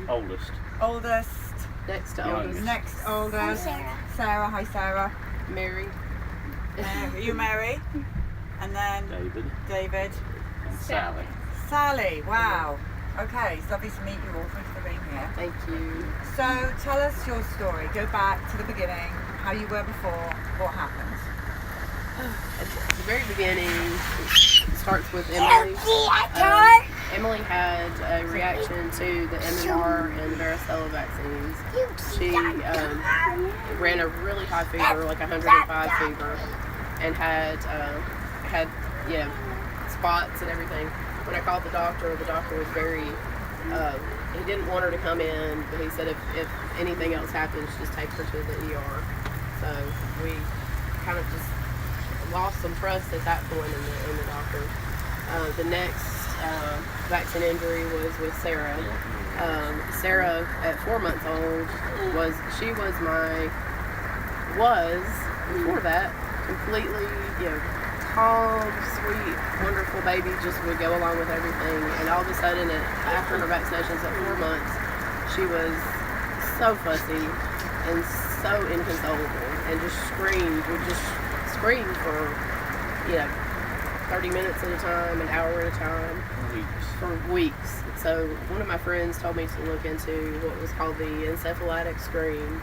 Oldest. Next to Youngest. oldest. Next oldest. Sarah. Sarah. Hi, Sarah. Mary. You, Mary. And then David. And Sally. Sally. Wow. Okay, it's lovely to meet you all. Thanks for being here. Thank you. So tell us your story. Go back to the beginning. How you were before. What happened? At the very beginning, it starts with Emily. Emily had a reaction to the MMR and the varicella vaccines. She ran a really high fever, like 105 fever, and had spots and everything. When I called the doctor was very, he didn't want her to come in, but he said if anything else happens, just take her to the ER. So we kind of just lost some trust at that point in the doctor. The next vaccine injury was with Sarah. Sarah, at 4 months old, was before that completely, calm, sweet, wonderful baby, just would go along with everything. And all of a sudden, after her vaccinations at 4 months, she was so fussy and so inconsolable, and would just scream for 30 minutes at a time, an hour at a time, for weeks. So one of my friends told me to look into what was called the encephalitic scream,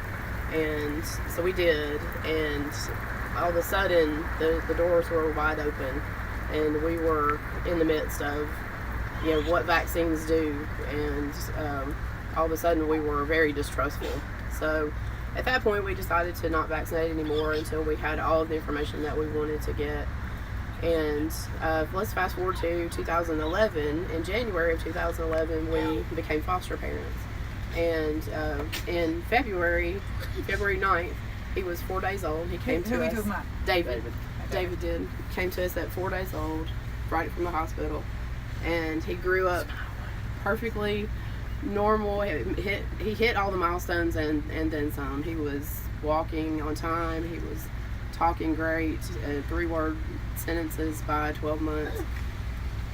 and so we did, and all of a sudden the doors were wide open, and we were in the midst of what vaccines do, and all of a sudden we were very distrustful. So at that point we decided to not vaccinate anymore until we had all of the information that we wanted to get. And let's fast forward to 2011. In January of 2011, we became foster parents. And in February 9th, he was 4 days old. He came to us. David came to us at 4 days old, right from the hospital. And he grew up perfectly normal. He hit all the milestones and then some. He was walking on time. He was talking great, 3-word sentences by 12 months.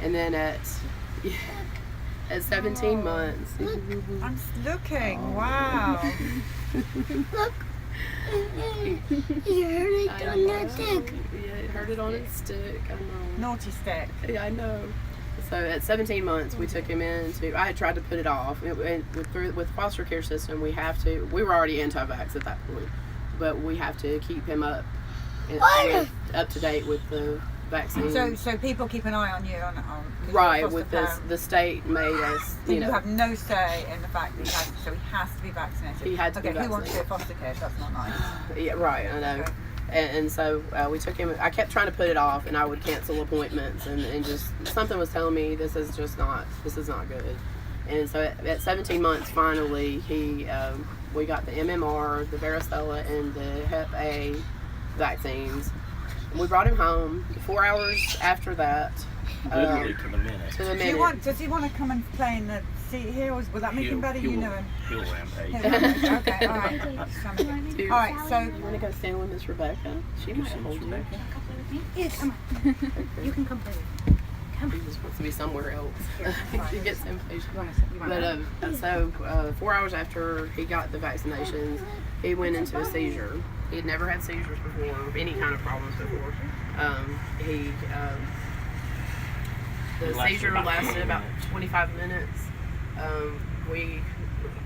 And then at 17 months. I'm looking. Wow. Look. You heard it on that stick. Yeah, it hurt it on its stick. I know. Naughty stick. Yeah, I know. So at 17 months, we took him into. I had tried to put it off. With foster care system, we have to. We were already anti-vax at that point, but we have to keep him up to date with the vaccine. So people keep an eye on you right with this. The state made us. You have no say in the fact that he has to be vaccinated. He had to be vaccinated. Who wants to do foster care? That's not nice. Yeah, right. I know. Okay. And so we took him. I kept trying to put it off, and I would cancel appointments, and just something was telling me this is not good. And so at 17 months, finally, we got the MMR, the varicella, and the Hep A vaccines. And we brought him home. 4 hours after that, literally to the minute. Does he want to come and play in the seat here, or will that make him better? You know him. He'll rampage. Okay, all right. All right, so you want to go stand with Miss Rebecca? She might hold you. Yes, come on. You can come play. He was supposed to be somewhere else. He gets impatient. But so 4 hours after he got the vaccinations, he went into a seizure. He had never had seizures before, any kind of problems before. The seizure lasted about 25 minutes.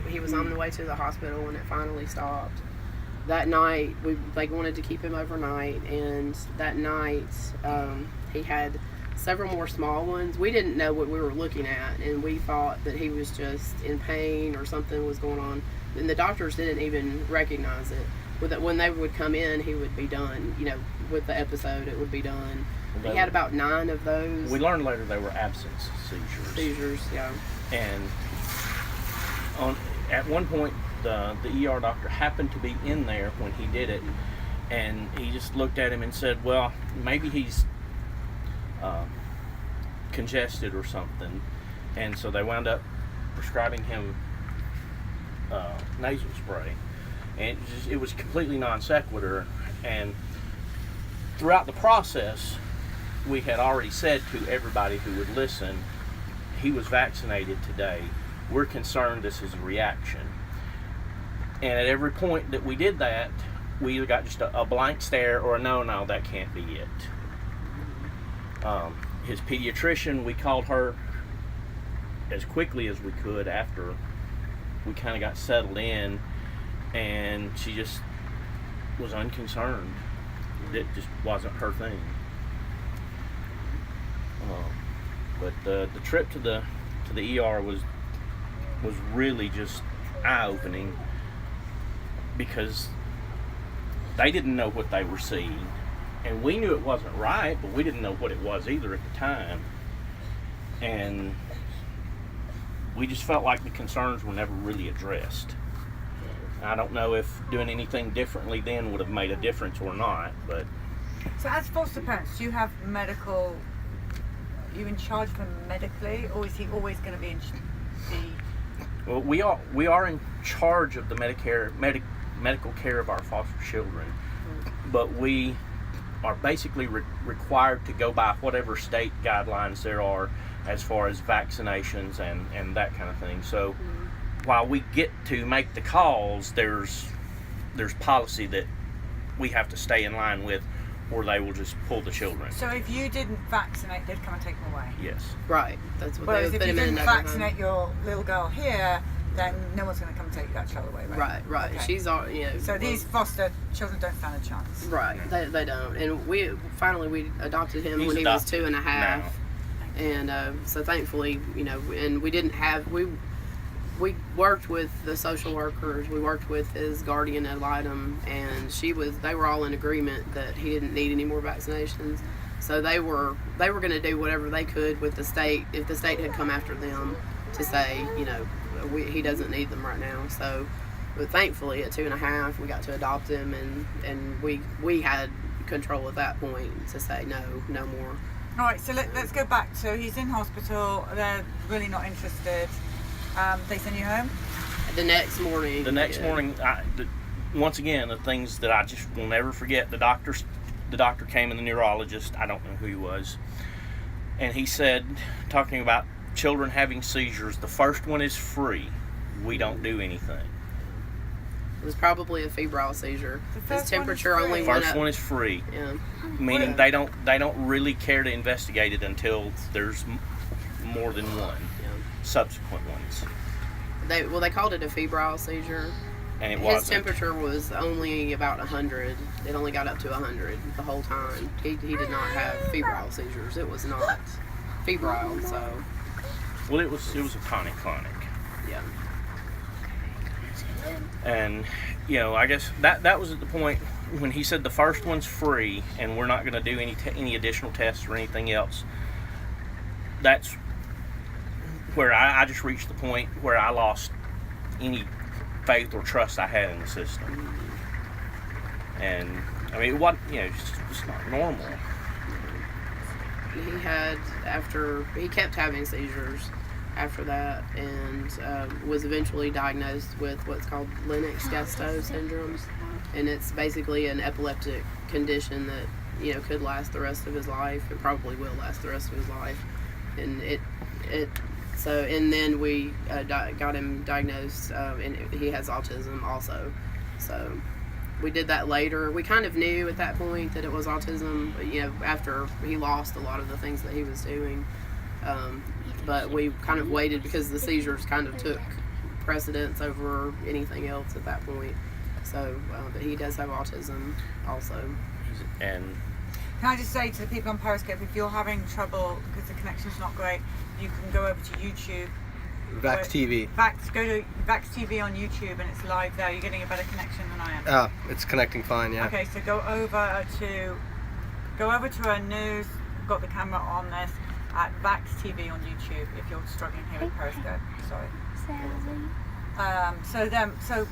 He was on the way to the hospital when it finally stopped. That night, we wanted to keep him overnight, and that night he had several more small ones. We didn't know what we were looking at, and we thought that he was just in pain or something was going on. And the doctors didn't even recognize it. When they would come in, he would be done. With the episode, it would be done. He had about 9 of those. We learned later they were absence seizures. Seizures, yeah. And at one point, the ER doctor happened to be in there when he did it, and he just looked at him and said, well, maybe he's congested or something. And so they wound up prescribing him nasal spray. And it was completely non sequitur. And throughout the process, we had already said to everybody who would listen, he was vaccinated today. we're concerned this is a reaction. And at every point that we did that, we either got just a blank stare or a no, that can't be it. His pediatrician, we called her as quickly as we could after we kind of got settled in, and she just was unconcerned. It just wasn't her thing. But the trip to the ER was really just eye-opening, because they didn't know what they were seeing, and we knew it wasn't right, but we didn't know what it was either at the time. And we just felt like the concerns were never really addressed. I don't know if doing anything differently then would have made a difference or not, but... So as foster parents, do you have medical... Are you in charge of him medically, or is he always going to be in Well, we are in charge of the medical care of our foster children, but we are basically required to go by whatever state guidelines there are as far as vaccinations and that kind of thing. So while we get to make the calls, there's policy that we have to stay in line with, or they will just pull the children. So if you didn't vaccinate, they'd come and take them away? Yes. Right. That's what Whereas they if would you put him in didn't another vaccinate your little girl here, then no one's going to come and take that child away, right? Right. Okay. She's all, you know. So these foster children don't stand a chance. Right. They don't. And we adopted him He's when he was adopted 2.5. now. And so thankfully, you know, and we didn't have, we worked with the social workers, we worked with his guardian ad litem, and they were all in agreement that he didn't need any more vaccinations. So they were going to do whatever they could with the state, if the state had come after them to say, you know, he doesn't need them right now. So, but thankfully at 2.5, we got to adopt him, and we had control at that point to say no more. All right, so let's go back. So he's in hospital. They're really not interested. They send you home? The next morning. Once again, the things that I just will never forget, the doctor came, and the neurologist, I don't know who he was, and he said, talking about children having seizures, the first one is free. We don't do anything. It was probably a febrile seizure. His temperature one is only free. went First up. one is free. Yeah. Meaning they don't really care to investigate it until there's more than one. Yeah. Subsequent ones. They called it a febrile seizure. And it His wasn't. temperature was only about 100. It only got up to 100 the whole time. He did not have febrile seizures. It was not febrile. So Well, it was a tonic-clonic. yeah. And, you know, I guess that was at the point when he said the first one's free and we're not going to do any additional tests or anything else. That's where I just reached the point where I lost any faith or trust I had in the system. And, I mean, it wasn't, you know, it's just not normal. He kept having seizures after that, and was eventually diagnosed with what's called Lennox-Gastaut syndrome, and it's basically an epileptic condition that, you know, could last the rest of his life. It probably will last the rest of his life, and and then we got him diagnosed, and he has autism also. So we did that later. We kind of knew at that point that it was autism, you know, after he lost a lot of the things that he was doing. But we kind of waited because the seizures kind of took precedence over anything else at that point. So, but he does have autism also. And Can I just say to the people on Periscope, if you're having trouble because the connection's not great, you can go over to YouTube. Vaxxed TV. Go to Vaxxed TV on YouTube, and it's live there. You're getting a better connection than I am. It's connecting fine, yeah. Okay, so go over to our news. We've got the camera on this at Vaxxed TV on YouTube. If you're struggling here with Periscope, sorry. So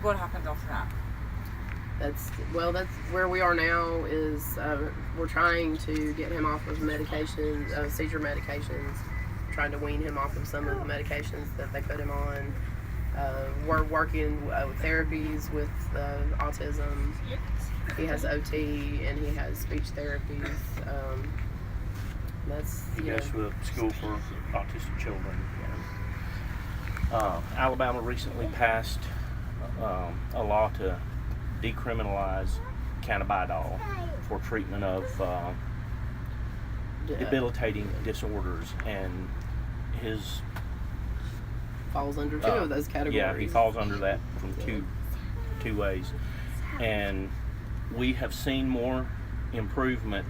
what happened after that? That's where we are now. Is we're trying to get him off of medications, seizure medications, trying to wean him off of some of the medications that they put him on. We're working therapies with autism. He has OT and he has speech therapies. he goes to a school for autistic children. Alabama recently passed a law to decriminalize cannabidiol for treatment of debilitating disorders, and his falls under two of those categories. Yeah, he falls under that from two ways, and we have seen more improvement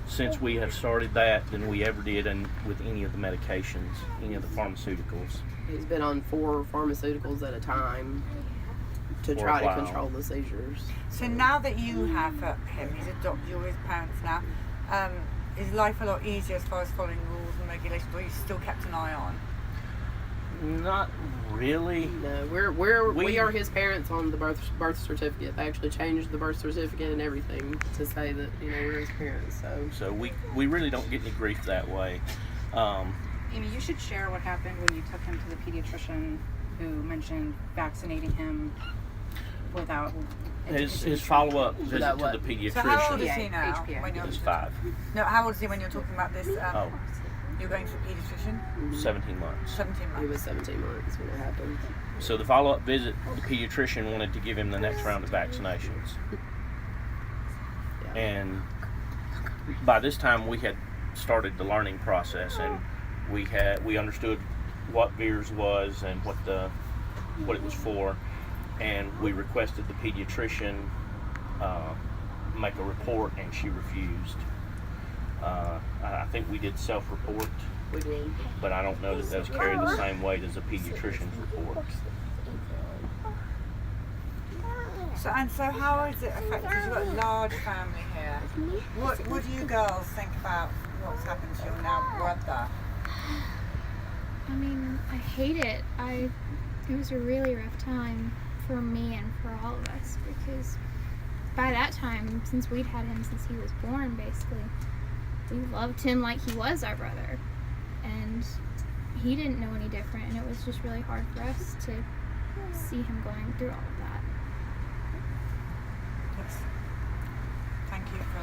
since we have started that than we ever did with any of the medications, any of the pharmaceuticals. He's been on 4 pharmaceuticals at a time to try to control the seizures. So now that you have him, he's adopted, you're his parents now, is life a lot easier as far as following rules and regulations, or you still kept an eye on? Not really. No, we are his parents on the birth certificate. They actually changed the birth certificate and everything to say that we're his parents. So we really don't get any grief that way. Amy, you should share what happened when you took him to the pediatrician who mentioned vaccinating him without his follow-up visit to the pediatrician. So how old is he now? HPA. When you're He's 5. No, how old is he when you're talking about this? You're going to the pediatrician? 17 months. 17 months. He was 17 months when it happened. So the follow-up visit, the pediatrician wanted to give him the next round of vaccinations. Yeah. And by this time we had started the learning process, and we understood what VEERS was and what it was for, and we requested the pediatrician make a report, and she refused. I think we did self-report, We did. but I don't know that those carry the same weight as a pediatrician's report. So how has it affected you? You've got a large family here. What do you girls think about what's happened to your now brother? I mean, I hate it. It was a really rough time for me and for all of us, because by that time, since we'd had him since he was born, basically, we loved him like he was our brother, and he didn't know any different, and it was just really hard for us to see him going through all of that. Yes. Thank you for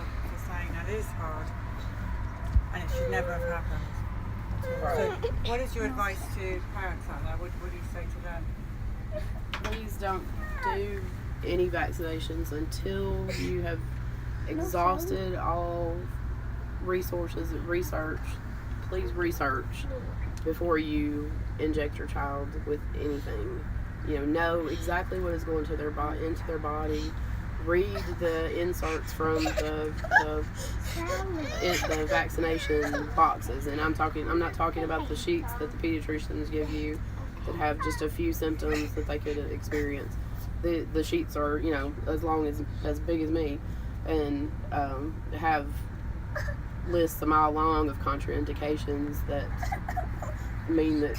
saying that. It is hard, and it should never have happened. So what is your advice to parents out there? What do you say to them? Please don't do any vaccinations until you have exhausted all resources and research. Please research before you inject your child with anything. Know exactly what is going to into their body. Read the inserts from the vaccination boxes, and I'm not talking about the sheets that the pediatricians give you that have just a few symptoms that they could experience. The sheets are as big as me, and have lists a mile long of contraindications that mean that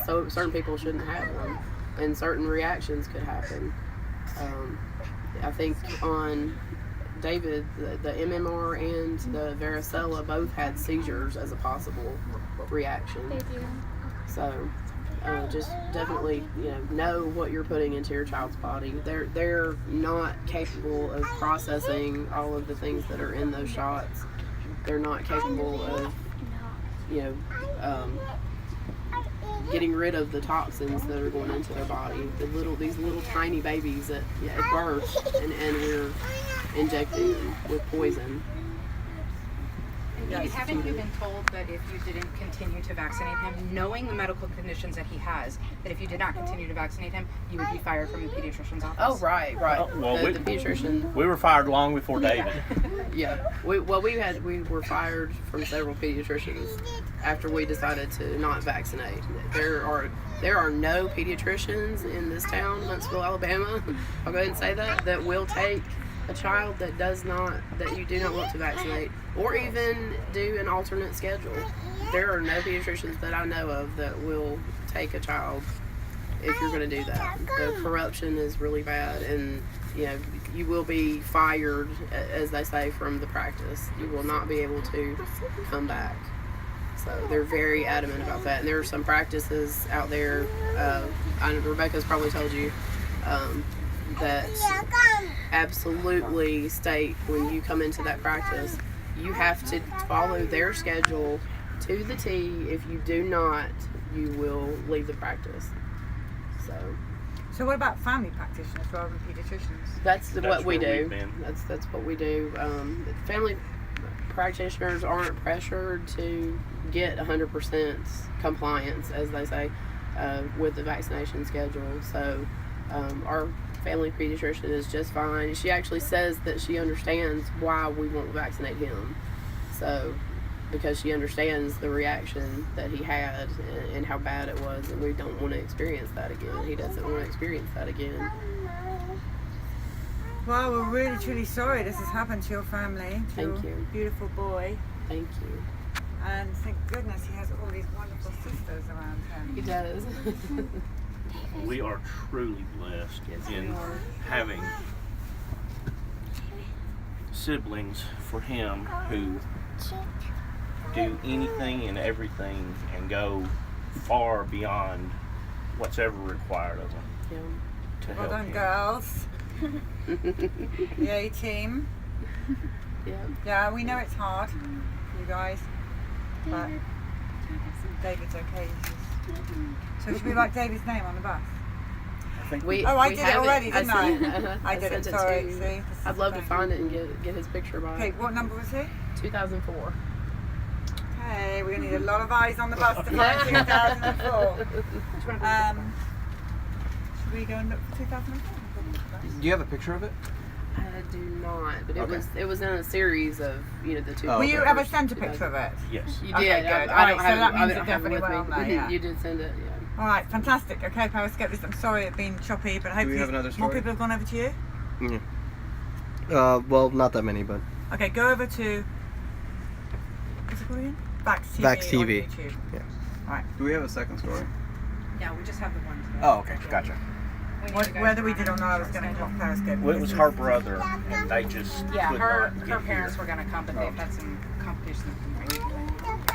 so certain people shouldn't have them, and certain reactions could happen. I think on David, the MMR and the varicella both had seizures as a possible reaction. They do. So just definitely know what you're putting into your child's body. They're not capable of processing all of the things that are in those shots. They're not capable of getting rid of the toxins that are going into their body. These little tiny babies at birth, and we're injecting them with poison. Haven't you been told that if you didn't continue to vaccinate him, knowing the medical conditions that he has, that if you did not continue to vaccinate him, you would be fired from the pediatrician's office? Oh, right. Well, the pediatrician. We were fired long before David. Yeah. We were fired from several pediatricians after we decided to not vaccinate. There are no pediatricians in this town, Huntsville, Alabama. I'll go ahead and say that will take a child that you do not want to vaccinate, or even do an alternate schedule. There are no pediatricians that I know of that will take a child if you're going to do that. The corruption is really bad, and you will be fired, as they say, from the practice. You will not be able to come back. So they're very adamant about that. And there are some practices out there, Rebecca's probably told you, that absolutely state when you come into that practice, you have to follow their schedule to the T. If you do not, you will leave the practice. So what about family practitioners rather than pediatricians? That's what we where do. we've been. That's what we do. Family practitioners aren't pressured to get 100% compliance, as they say, with the vaccination schedule. So our family pediatrician is just fine. She actually says that she understands why we won't vaccinate him. So because she understands the reaction that he had and how bad it was, and we don't want to experience that again. He doesn't want to experience that again. Well, we're really truly sorry this has happened to your family, to Thank your you. beautiful boy. Thank you. And thank goodness he has all these wonderful sisters around him. He does. We are truly blessed Yes, we in are. having siblings for him who do anything and everything and go far beyond what's ever required of them Yeah. to Well help done, him. girls. The A team. Yeah. Yeah, we know it's hard, you guys. But David's okay. So should we write David's name on the bus? I think We, Oh, I we did it have already, didn't I? sent- I did sent it, sorry. to- See, this I'd is love the to thing. find it and get his picture by Okay, what number was he? 2004. Okay, we're gonna need a lot of eyes on the bus to find 2004. Should we go and look for 2004? Do you have a picture of it? I do not, but Okay. it was in a series of the two. Oh, Will you okay. ever send a picture of it? Yes. You did. Okay, good. I Alright, don't so have that it, means I don't it have definitely with went me. on there, yeah. You did send it. Yeah. All right, fantastic. Okay, Periscopers, I'm sorry it's been choppy, but hopefully have another more story? people have gone over to you. Yeah. Well, not that many, but Okay, go over to. What's it called again? Vaxxed TV. Vaxxed TV. On YouTube. Yeah. All right. Do we have a second story? Yeah, we just have the one today. Oh, okay, gotcha. We need to go Whether through we on did or our not, I was going to schedule. come Periscope. Well, it was her brother, and they just Yeah, could her not get parents here. were gonna come, but they've had some complications with them.